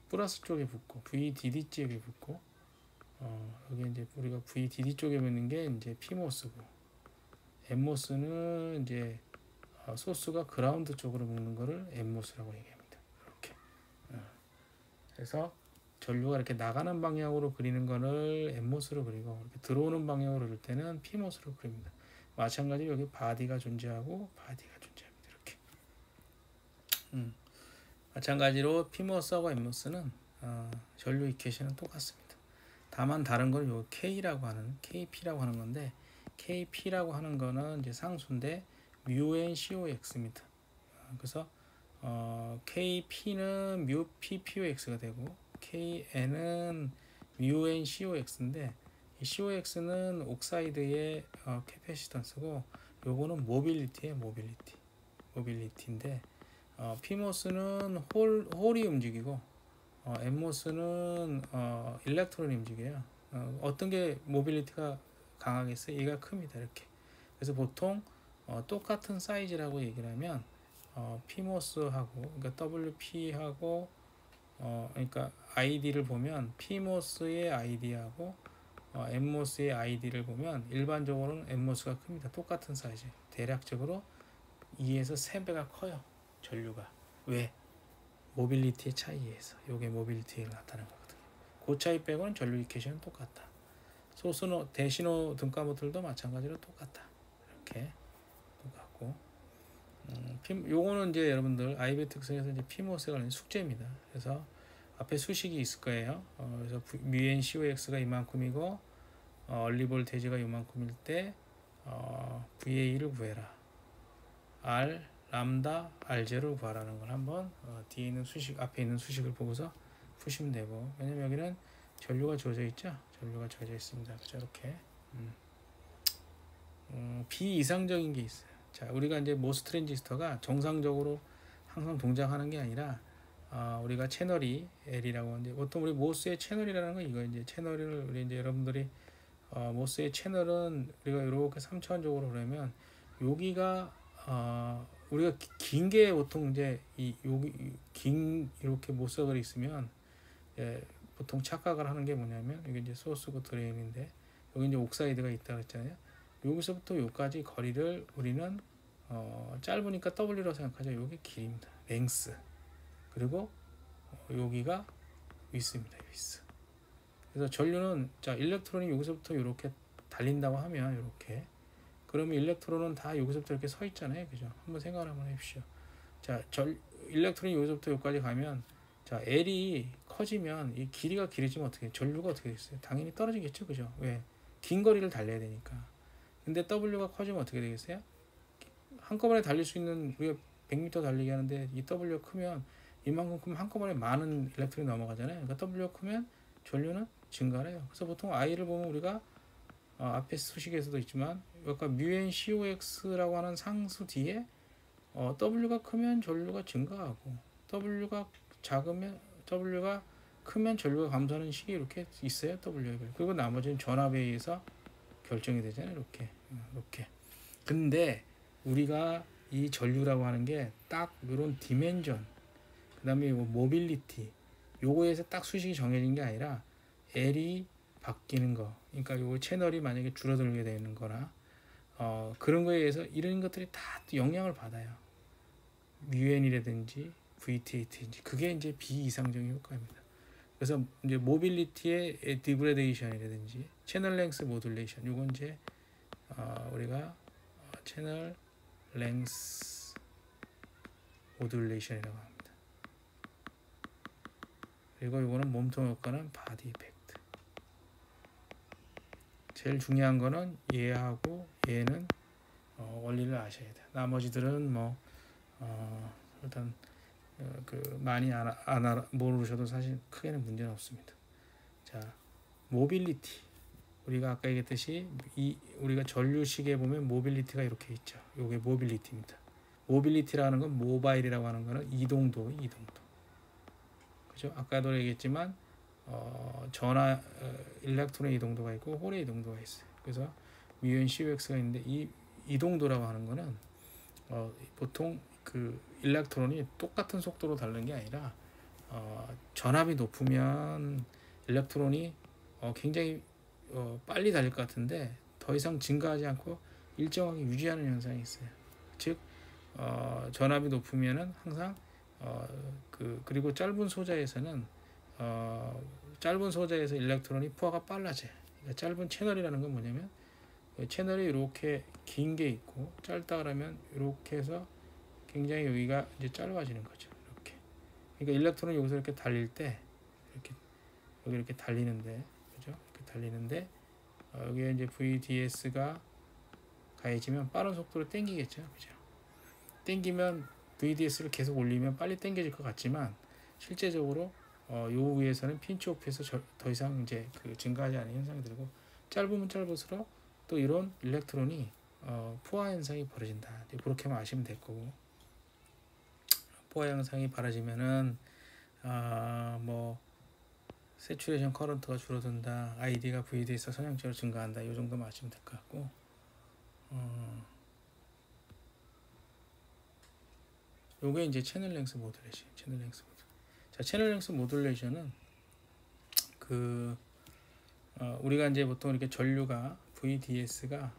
플러스 쪽에 붙고 VDD 쪽에 붙고 여기 이제 우리가 VDD 쪽에 붙는 게 이제 피모스고 엠모스는 이제 소스가 그라운드 쪽으로 붙는 거를 엠모스라고 얘기합니다. 이렇게 그래서 전류가 이렇게 나가는 방향으로 그리는 거를 엠모스로 그리고 이렇게 들어오는 방향으로 그릴 때는 피모스로 그립니다. 마찬가지로 여기 바디가 존재하고 바디가 존재합니다. 이렇게 마찬가지로 피모스하고 엠모스는 전류 이퀘이션은 똑같습니다. 다만 다른 건 요 K라고 하는 KP라고 하는 건데 KP라고 하는 거는 이제 상수인데 μN COX입니다. 그래서 KP는 μ PPOX가 되고 KN은 μN COX인데 이 COX는 옥사이드의 캐패시턴스고 요거는 모빌리티의 모빌리티인데 피모스는 홀이 움직이고 엠모스는 일렉트론이 움직여요. 어떤 게 모빌리티가 강하겠어요? 얘가 큽니다. 이렇게. 그래서 보통 똑같은 사이즈라고 얘기를 하면 피모스하고 그러니까 WP하고 그러니까 ID를 보면 피모스의 ID하고 엠모스의 ID를 보면 일반적으로는 엠모스가 큽니다. 똑같은 사이즈. 대략적으로 2에서 3배가 커요. 전류가. 왜? 모빌리티의 차이에서. 요게 모빌리티를 나타내는 거거든요. 그 차이 빼고는 전류 이퀘이션은 똑같다. 소수노 대신호 등가모들도 마찬가지로 똑같다. 이렇게 똑같고 요거는 이제 여러분들 IB 특성에서 이제 피모스에 관련 숙제입니다. 그래서 앞에 수식이 있을 거예요. 그래서 μN COX가 이만큼이고 얼리 볼테이지가 이만큼일 때 VA를 구해라. R 람다 R0를 구하라는 걸 한번 뒤에 있는 수식 앞에 있는 수식을 보고서 푸시면 되고 왜냐면 여기는 전류가 주어져 있죠. 전류가 주어져 있습니다. 그렇죠? 이렇게 비이상적인 게 있어요. 자, 우리가 이제 모스 트랜지스터가 정상적으로 항상 동작하는 게 아니라 우리가 채널이 L이라고 하는데 보통 우리 모스의 채널이라는 건 이거 이제 채널을 우리 이제 여러분들이 모스의 채널은 우리가 이렇게 3차원적으로 그러면 여기가 우리가 긴 게 보통 이제 여기 긴 이렇게 모서가 있으면 보통 착각을 하는 게 뭐냐면 이게 이제 소스고 드레인인데 여기 이제 옥사이드가 있다 그랬잖아요. 여기서부터 여기까지 거리를 우리는 짧으니까 W라고 생각하죠. 여기 길입니다. 랭스. 그리고 여기가 위스입니다. 위스. 그래서 전류는 자 일렉트론이 여기서부터 이렇게 달린다고 하면 이렇게 그러면 일렉트론은 다 여기서부터 이렇게 서 있잖아요, 그죠? 한번 생각을 한번 해보시죠. 자, 일렉트론이 여기서부터 여기까지 가면 자 L이 커지면 이 길이가 길어지면 어떻게 전류가 어떻게 되겠어요? 당연히 떨어지겠죠, 그죠? 왜? 긴 거리를 달려야 되니까. 근데 W가 커지면 어떻게 되겠어요? 한꺼번에 달릴 수 있는 우리가 100m 달리기 하는데 이 W가 크면 이만큼 크면 한꺼번에 많은 일렉트론이 넘어가잖아요. 그러니까 W가 크면 전류는 증가해요. 그래서 보통 I를 보면 우리가 앞에 수식에서도 있지만 아까 μN COX라고 하는 상수 뒤에 W가 크면 전류가 증가하고 W가 작으면 W가 크면 전류가 감소하는 식이 이렇게 있어요. W가. 그리고 나머지는 전압에 의해서 결정이 되잖아요. 이렇게. 근데 우리가 이 전류라고 하는 게 딱 이런 디멘전, 그 다음에 모빌리티, 요거에서 딱 수식이 정해진 게 아니라 L이 바뀌는 거, 그러니까 요 채널이 만약에 줄어들게 되는 거나 그런 거에 의해서 이런 것들이 다 영향을 받아요. μN이라든지 VT8인지 그게 이제 비이상적인 효과입니다. 그래서 이제 모빌리티의 디그레데이션이라든지 채널 랭스 모듈레이션, 요건 이제 우리가 채널 랭스 모듈레이션이라고 합니다. 그리고 요거는 몸통 효과는 바디 이펙트. 제일 중요한 거는 얘하고 얘는 원리를 아셔야 돼요. 나머지들은 뭐 일단 그 많이 모르셔도 사실 크게는 문제는 없습니다. 자, 모빌리티. 우리가 아까 얘기했듯이 우리가 전류식에 보면 모빌리티가 이렇게 있죠. 요게 모빌리티입니다. 모빌리티라는 건 모바일이라고 하는 거는 이동도. 그죠? 아까도 얘기했지만 일렉트론의 이동도가 있고 홀의 이동도가 있어요. 그래서 μN COX가 있는데 이 이동도라고 하는 거는 보통 그 일렉트론이 똑같은 속도로 달리는 게 아니라 전압이 높으면 일렉트론이 굉장히 빨리 달릴 것 같은데 더 이상 증가하지 않고 일정하게 유지하는 현상이 있어요. 즉 전압이 높으면은 항상 그리고 짧은 소자에서는 짧은 소자에서 일렉트론이 포화가 빨라져요. 그러니까 짧은 채널이라는 건 뭐냐면 채널이 이렇게 긴 게 있고 짧다 그러면 이렇게 해서 굉장히 여기가 이제 짧아지는 거죠. 이렇게. 그러니까 일렉트론이 여기서 이렇게 달릴 때 이렇게 여기 이렇게 달리는데, 그죠? 이렇게 달리는데 여기에 이제 VDS가 가해지면 빠른 속도로 당기겠죠, 그죠? 당기면 VDS를 계속 올리면 빨리 당겨질 것 같지만 실제적으로 요 위에서는 핀치오프에서 더 이상 이제 그 증가하지 않는 현상이 들고 짧으면 짧을수록 또 이런 일렉트론이 포화 현상이 벌어진다. 그렇게만 아시면 될 거고. 포화 현상이 벌어지면은 뭐 세츄레이션 커런트가 줄어든다. ID가 VD에서 선형적으로 증가한다. 이 정도만 아시면 될 것 같고. 요게 이제 채널 랭스 모듈레이션. 자, 채널 랭스 모듈레이션은 우리가 이제 보통 이렇게 전류가 VDS가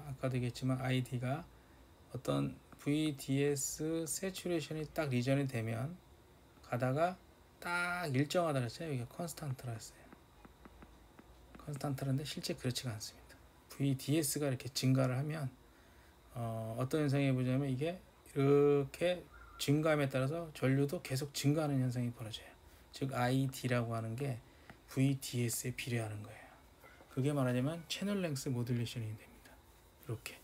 아까도 얘기했지만 ID가 어떤 VDS 세츄레이션이 딱 리전이 되면 가다가 딱 일정하다 그랬잖아요. 여기가 컨스탄트라 했어요. 컨스탄트라인데 실제 그렇지가 않습니다. VDS가 이렇게 증가를 하면 어떤 현상이 보자면 이게 이렇게 증가함에 따라서 전류도 계속 증가하는 현상이 벌어져요. 즉 ID라고 하는 게 VDS에 비례하는 거예요. 그게 말하자면 채널 랭스 모듈레이션이 됩니다. 이렇게.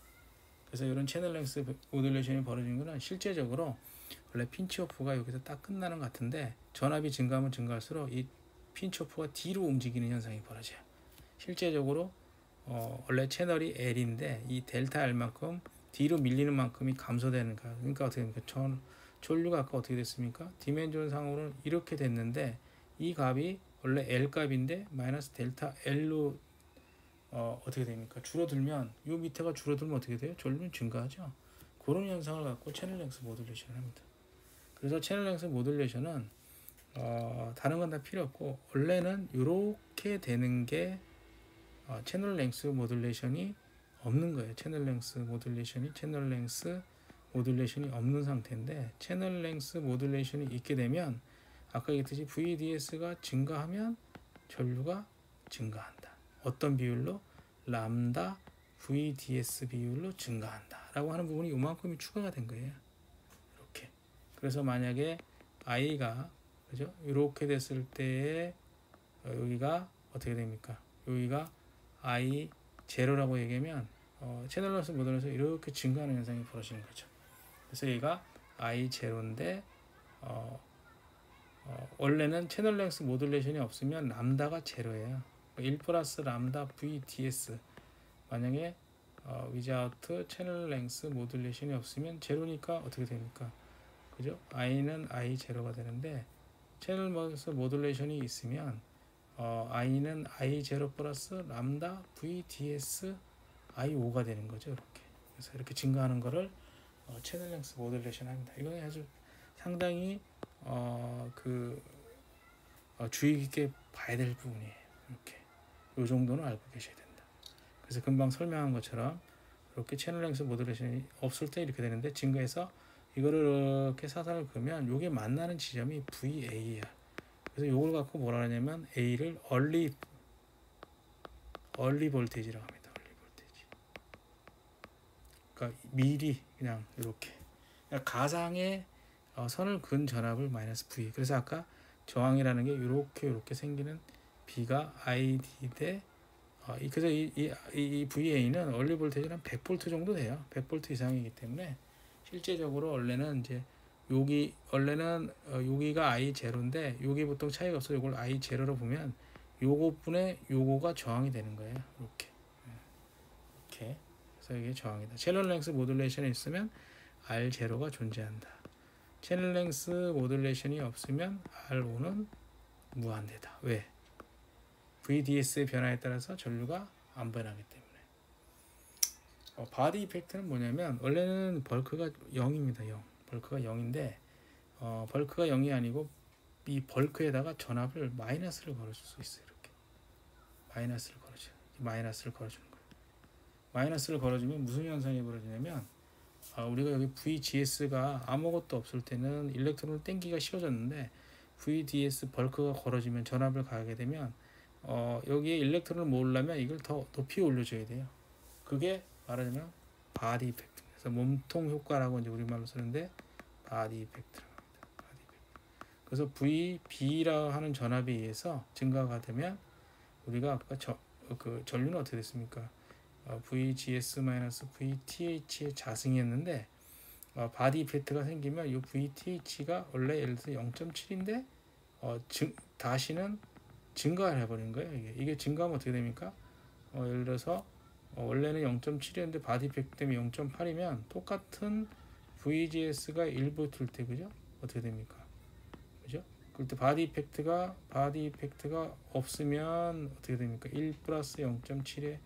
그래서 이런 채널 랭스 모듈레이션이 벌어지는 것은 실제적으로 원래 핀치오프가 여기서 딱 끝나는 것 같은데 전압이 증가하면 증가할수록 이 핀치오프가 뒤로 움직이는 현상이 벌어져요. 실제적으로 원래 채널이 L인데 이 델타 L만큼 뒤로 밀리는 만큼이 감소되는 거야. 그러니까 어떻게 됩니까? 전류가 아까 어떻게 됐습니까? 디멘전 상으로는 이렇게 됐는데 이 값이 원래 L 값인데 마이너스 델타 L로 어떻게 됩니까? 줄어들면 이 밑에가 줄어들면 어떻게 돼요? 전류는 증가하죠. 그런 현상을 갖고 채널 랭스 모듈레이션을 합니다. 그래서 채널 랭스 모듈레이션은 다른 건 다 필요 없고 원래는 이렇게 되는 게 채널 랭스 모듈레이션이 없는 거예요. 채널 랭스 모듈레이션이 없는 상태인데 채널 랭스 모듈레이션이 있게 되면 아까 얘기했듯이 VDS가 증가하면 전류가 증가한다. 어떤 비율로? 람다 VDS 비율로 증가한다 라고 하는 부분이 요만큼이 추가가 된 거예요. 이렇게. 그래서 만약에 i가 그죠? 이렇게 됐을 때에 여기가 어떻게 됩니까? 여기가 i 제로라고 얘기하면 채널 런스 모델에서 이렇게 증가하는 현상이 벌어지는 거죠. 그래서 여기가 i 제로인데 원래는 채널 랭스 모듈레이션이 없으면 람다가 제로예요. 1 플러스 람다 VDS 만약에 without 채널 랭스 모듈레이션이 없으면 제로니까 어떻게 됩니까? 그죠? i는 i 제로가 되는데 채널 랭스 모듈레이션이 있으면 i는 i 제로 플러스 람다 VDS i5가 되는 거죠. 이렇게. 그래서 이렇게 증가하는 거를 채널 랭스 모듈레이션 합니다. 이건 아주 상당히 주의 깊게 봐야 될 부분이에요. 이렇게 이 정도는 알고 계셔야 된다. 그래서 금방 설명한 것처럼 이렇게 채널 랭스 모듈레이션이 없을 때 이렇게 되는데 증가해서 이거를 이렇게 사선을 그으면 이게 만나는 지점이 VA야. 그래서 이걸 갖고 뭐라 하냐면 A를 얼리 볼테이지라고 합니다. 얼리 볼테이지. 그러니까 미리 그냥 이렇게 그러니까 가상의 선을 그은 전압을 마이너스 V. 그래서 아까 저항이라는 게 이렇게 생기는 B가 ID 대 그래서 이 VA는 얼리 볼테이지는 한 100V 정도 돼요. 100V 이상이기 때문에 실제적으로 원래는 이제 원래는 여기가 I 제로인데 여기 보통 차이가 없어. 이걸 I 제로로 보면 요거분의 요거가 저항이 되는 거예요. 이렇게. 그래서 이게 저항이다. 채널 랭스 모듈레이션이 있으면 R 제로가 존재한다. 채널 랭스 모듈레이션이 없으면 R5는 무한대다. 왜? VDS의 변화에 따라서 전류가 안 변하기 때문에. 바디 이펙트는 뭐냐면 원래는 벌크가 0입니다. 0. 벌크가 0인데 벌크가 0이 아니고 이 벌크에다가 전압을 마이너스를 걸어줄 수 있어요. 이렇게 마이너스를 걸어주는 거예요. 마이너스를 걸어주면 무슨 현상이 벌어지냐면 우리가 여기 VGS가 아무것도 없을 때는 일렉트론을 땡기기가 쉬워졌는데 VDS 벌크가 걸어지면 전압을 가하게 되면 여기에 일렉트론을 모으려면 이걸 더 높이 올려줘야 돼요. 그게 말하자면 바디 이펙트. 그래서 몸통 효과라고 이제 우리말로 쓰는데 바디 이펙트라고 합니다. 바디 이펙트. 그래서 VB라 하는 전압에 의해서 증가가 되면 우리가 아까 전류는 어떻게 됐습니까? VGS-VTH의 자승이었는데 바디 이펙트가 생기면 이 VTH가 원래 예를 들어서 0.7인데 다시는 증가를 해버린 거예요. 이게 증가하면 어떻게 됩니까? 예를 들어서 원래는 0.7이었는데 바디 이펙트 때문에 0.8이면 똑같은 VGS가 1V일 때 그죠? 어떻게 됩니까? 그죠? 그럴 때 바디 이펙트가 없으면 어떻게 됩니까? 1 플러스 0.7의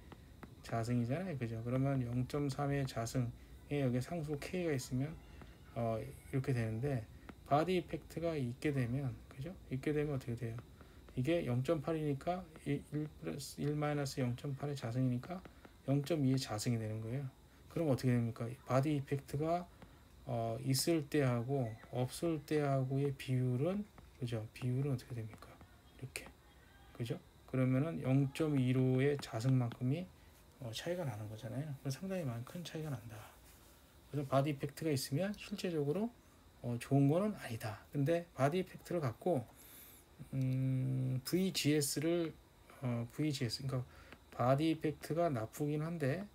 자승이잖아요. 그죠? 그러면 0.3의 자승에 여기 상수 K가 있으면 이렇게 되는데 바디 이펙트가 있게 되면 그죠? 있게 되면 어떻게 돼요? 이게 0.8이니까 1 플러스 1 마이너스 0.8의 자승이니까 0.2의 자승이 되는 거예요. 그럼 어떻게 됩니까? 바디 이펙트가 있을 때하고 없을 때하고의 비율은 그죠? 비율은 어떻게 됩니까? 이렇게 그죠? 그러면은 0.15의 자승만큼이 차이가 나는 거잖아요. 그래서 상당히 큰 차이가 난다. 그래서 바디 이펙트가 있으면 실제적으로 좋은 거는 아니다. 근데 바디 이펙트를 갖고 VGS를 VGS 그러니까 바디 이펙트가 나쁘긴 한데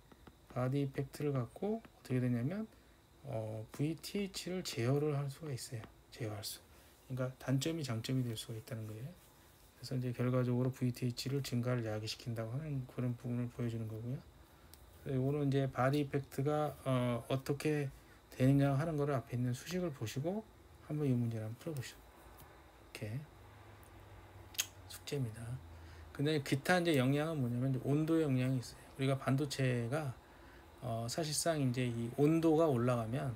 바디 이펙트를 갖고 어떻게 되냐면 VTH를 제어를 할 수가 있어요. 제어할 수. 그러니까 단점이 장점이 될 수가 있다는 거예요. 그래서 이제 결과적으로 VTH를 증가를 야기시킨다고 하는 그런 부분을 보여주는 거고요. 이거는 이제 바디 이펙트가 어떻게 되느냐 하는 거를 앞에 있는 수식을 보시고 한번 이 문제를 한번 풀어보시죠. 이렇게 숙제입니다. 근데 기타 이제 영향은 뭐냐면 이제 온도의 영향이 있어요. 우리가 반도체가 사실상 이제 이 온도가 올라가면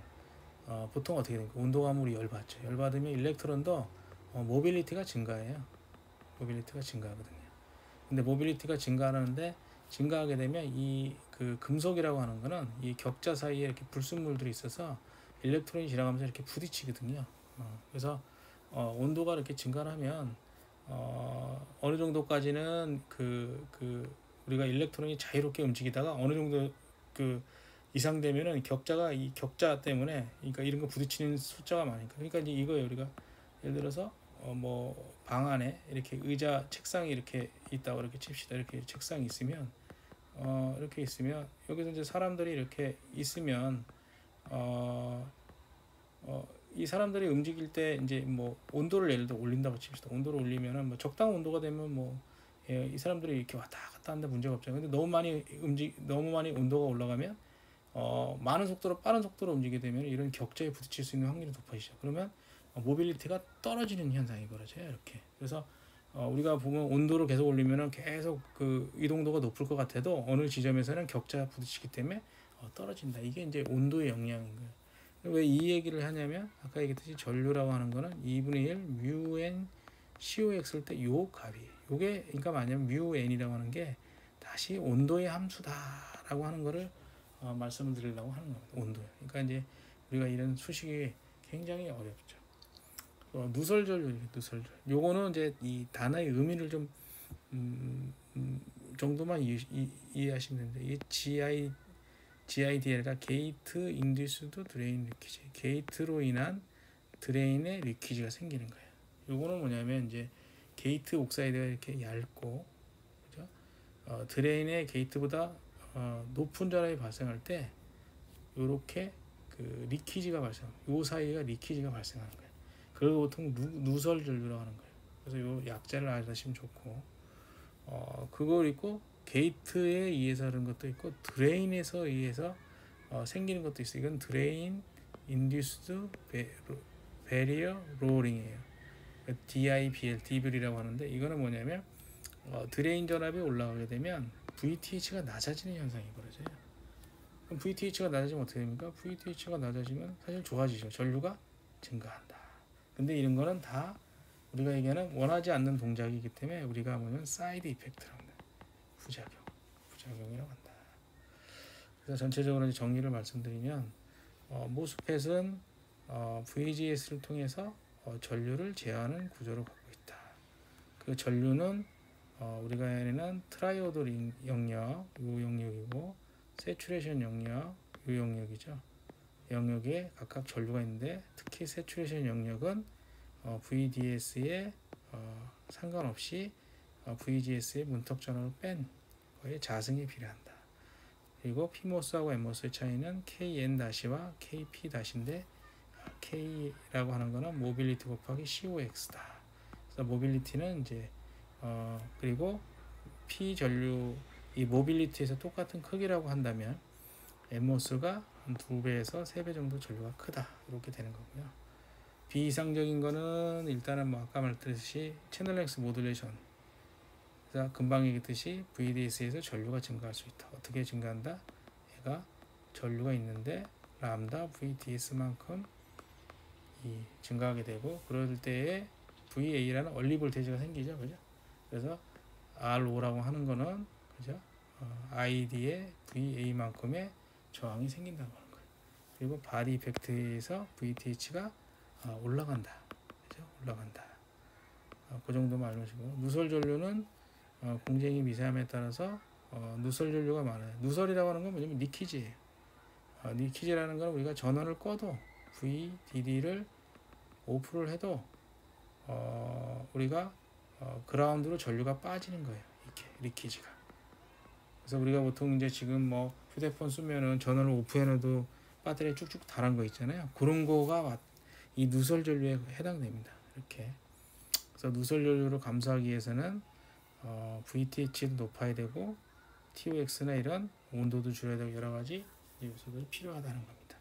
보통 어떻게 됩니까? 온도가 하면 우리 열받죠. 열받으면 일렉트론도 모빌리티가 증가해요. 모빌리티가 증가하거든요. 근데 모빌리티가 증가하는데 증가하게 되면 이 그 금속이라고 하는 거는 이 격자 사이에 이렇게 불순물들이 있어서 일렉트론이 지나가면서 이렇게 부딪히거든요. 그래서 온도가 이렇게 증가하면 어느 정도까지는 우리가 일렉트론이 자유롭게 움직이다가 어느 정도 그 이상 되면은 격자가 이 격자 때문에 그러니까 이런 거 부딪히는 숫자가 많으니까 그러니까 이제 이거예요. 우리가 예를 들어서 뭐 방 안에 이렇게 의자 책상이 이렇게 있다고 이렇게 칩시다. 이렇게 책상이 있으면 이렇게 있으면 여기서 이제 사람들이 이렇게 있으면 이 사람들이 움직일 때 이제 뭐 온도를 예를 들어 올린다고 칩시다. 온도를 올리면은 뭐 적당 온도가 되면 뭐 이 사람들이 이렇게 왔다 갔다 하는데 문제가 없잖아요. 근데 너무 많이 온도가 올라가면 많은 속도로 빠른 속도로 움직이게 되면 이런 격자에 부딪힐 수 있는 확률이 높아지죠. 그러면 모빌리티가 떨어지는 현상이 벌어져요. 이렇게. 그래서 우리가 보면 온도를 계속 올리면은 계속 그 이동도가 높을 것 같아도 어느 지점에서는 격자가 부딪히기 때문에 떨어진다. 이게 이제 온도의 영향인 거예요. 왜 이 얘기를 하냐면 아까 얘기했듯이 전류라고 하는 거는 2분의 1 mu n COX일 때 요 값이 요게 그러니까 뭐냐면 mu n이라고 하는 게 다시 온도의 함수다라고 하는 거를 말씀을 드리려고 하는 겁니다. 온도요. 그러니까 이제 우리가 이런 수식이 굉장히 어렵죠. 누설전류, 누설전. 요거는 이제 이 단어의 의미를 좀 정도만 이해하시면 되는데 이 GID가 아니라 게이트 인듀스드 드레인 리퀴지. 게이트로 인한 드레인의 리퀴지가 생기는 거예요. 요거는 뭐냐면 이제 게이트 옥사이드가 이렇게 얇고 그죠? 드레인의 게이트보다 높은 전압이 발생할 때 요렇게 그 리퀴지가 발생합니다. 요 사이가 리퀴지가 발생하는 거예요. 그걸 보통 누설 전류라고 하는 거예요. 그래서 요 약자를 알아두시면 좋고 그걸 있고 게이트에 의해서 하는 것도 있고 드레인에서 의해서 생기는 것도 있어요. 이건 드레인 인듀스드 베리어 로링이에요. DIBL이라고 하는데 이거는 뭐냐면 드레인 전압이 올라가게 되면 VTH가 낮아지는 현상이 벌어져요. 그럼 VTH가 낮아지면 어떻게 됩니까? VTH가 낮아지면 사실 좋아지죠. 전류가 증가한다. 근데 이런 거는 다 우리가 얘기하는 원하지 않는 동작이기 때문에 우리가 뭐냐면 사이드 이펙트라고 합니다. 부작용이라고 한다. 그래서 전체적으로 정리를 말씀드리면 모스펫은 VGS를 통해서 전류를 제어하는 구조를 갖고 있다. 그 전류는 우리가 하는 트라이오드 영역, 이 영역이고 세츄레이션 영역, 이 영역이죠. 영역에 각각 전류가 있는데 특히 세츄레이션 영역은 VDS에 상관없이 VGS의 문턱 전압을 뺀 거에 자승이 필요한다. 그리고 PMOS하고 NMOS의 차이는 KN-와 KP-인데 K라고 하는 거는 모빌리티 곱하기 COX다. 그래서 모빌리티는 이제 그리고 P 전류 이 모빌리티에서 똑같은 크기라고 한다면 NMOS가 한 2배에서 3배 정도 전류가 크다. 이렇게 되는 거고요. 비이상적인 거는 일단은 뭐 아까 말했듯이 채널 렉스 모듈레이션. 그래서 금방 얘기했듯이 VDS에서 전류가 증가할 수 있다. 어떻게 증가한다? 얘가 전류가 있는데 람다 VDS만큼 증가하게 되고 그럴 때에 VA라는 얼리 볼테이지가 생기죠. 그죠? 그래서 RO라고 하는 거는 그죠? ID의 VA만큼의 저항이 생긴다고 하는 거예요. 그리고 바디 이펙트에서 VTH가 올라간다. 그죠? 올라간다. 그 정도만 알으시고 누설 전류는 공정이 미세함에 따라서 누설 전류가 많아요. 누설이라고 하는 건 뭐냐면 리키지예요. 리키지라는 건 우리가 전원을 꺼도 VDD를 오프를 해도 우리가 그라운드로 전류가 빠지는 거예요. 이렇게 리키지가. 그래서 우리가 보통 이제 지금 뭐 휴대폰 쓰면은 전원을 오프해놔도 배터리에 쭉쭉 달한 거 있잖아요. 그런 거가 이 누설 전류에 해당됩니다. 이렇게. 그래서 누설 전류를 감소하기 위해서는 VTH도 높아야 되고 TOX나 이런 온도도 줄여야 되고 여러 가지 요소들이 필요하다는 겁니다.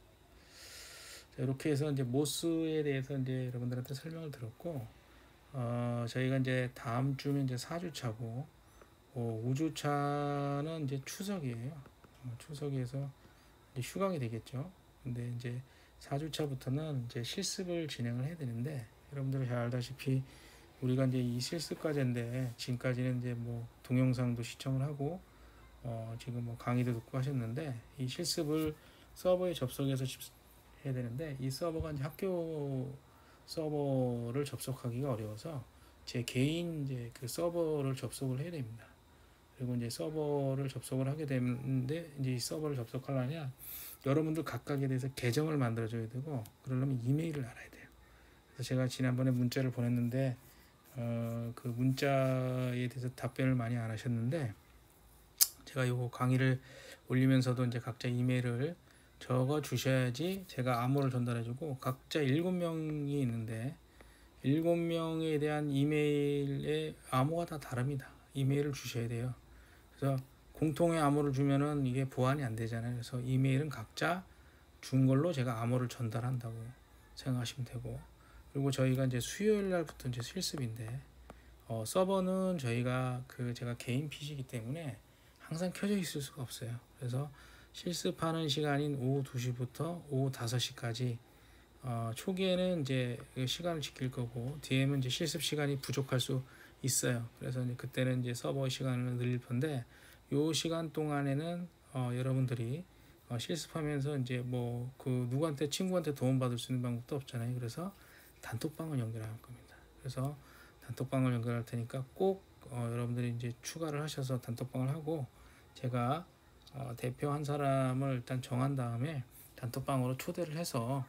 자, 이렇게 해서 이제 모스에 대해서 이제 여러분들한테 설명을 들었고 저희가 이제 다음 주면 이제 4주차고 5주차는 이제 추석이에요. 추석에서 이제 휴강이 되겠죠. 근데 이제 4주차부터는 이제 실습을 진행을 해야 되는데 여러분들이 잘 알다시피 우리가 이제 이 실습 과제인데 지금까지는 이제 뭐 동영상도 시청을 하고 지금 뭐 강의도 듣고 하셨는데 이 실습을 서버에 접속해서 해야 되는데 이 서버가 이제 학교 서버를 접속하기가 어려워서 제 개인 이제 그 서버를 접속을 해야 됩니다. 그리고 이제 서버를 접속을 하게 되는데 이제 이 서버를 접속하려면 여러분들 각각에 대해서 계정을 만들어줘야 되고 그러려면 이메일을 알아야 돼요. 그래서 제가 지난번에 문자를 보냈는데 그 문자에 대해서 답변을 많이 안 하셨는데 제가 요거 강의를 올리면서도 이제 각자 이메일을 적어 주셔야지 제가 암호를 전달해주고 각자 7명이 있는데 7명에 대한 이메일의 암호가 다 다릅니다. 이메일을 주셔야 돼요. 그래서 공통의 암호를 주면은 이게 보안이 안 되잖아요. 그래서 이메일은 각자 준 걸로 제가 암호를 전달한다고 생각하시면 되고 그리고 저희가 이제 수요일 날부터 이제 실습인데 서버는 저희가 제가 개인 PC이기 때문에 항상 켜져 있을 수가 없어요. 그래서 실습하는 시간인 오후 2시부터 오후 5시까지 초기에는 이제 시간을 지킬 거고 뒤에는 이제 실습 시간이 부족할 수 있어요. 그래서 이제 그때는 이제 서버 시간을 늘릴 건데 요 시간 동안에는 여러분들이 실습하면서 이제 뭐 누구한테 친구한테 도움 받을 수 있는 방법도 없잖아요. 그래서 단톡방을 연결할 겁니다. 그래서 단톡방을 연결할 테니까 꼭 여러분들이 이제 추가를 하셔서 단톡방을 하고 제가 대표 한 사람을 일단 정한 다음에 단톡방으로 초대를 해서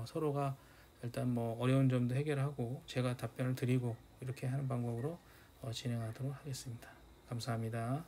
서로가 일단 뭐 어려운 점도 해결하고 제가 답변을 드리고 이렇게 하는 방법으로 진행하도록 하겠습니다. 감사합니다.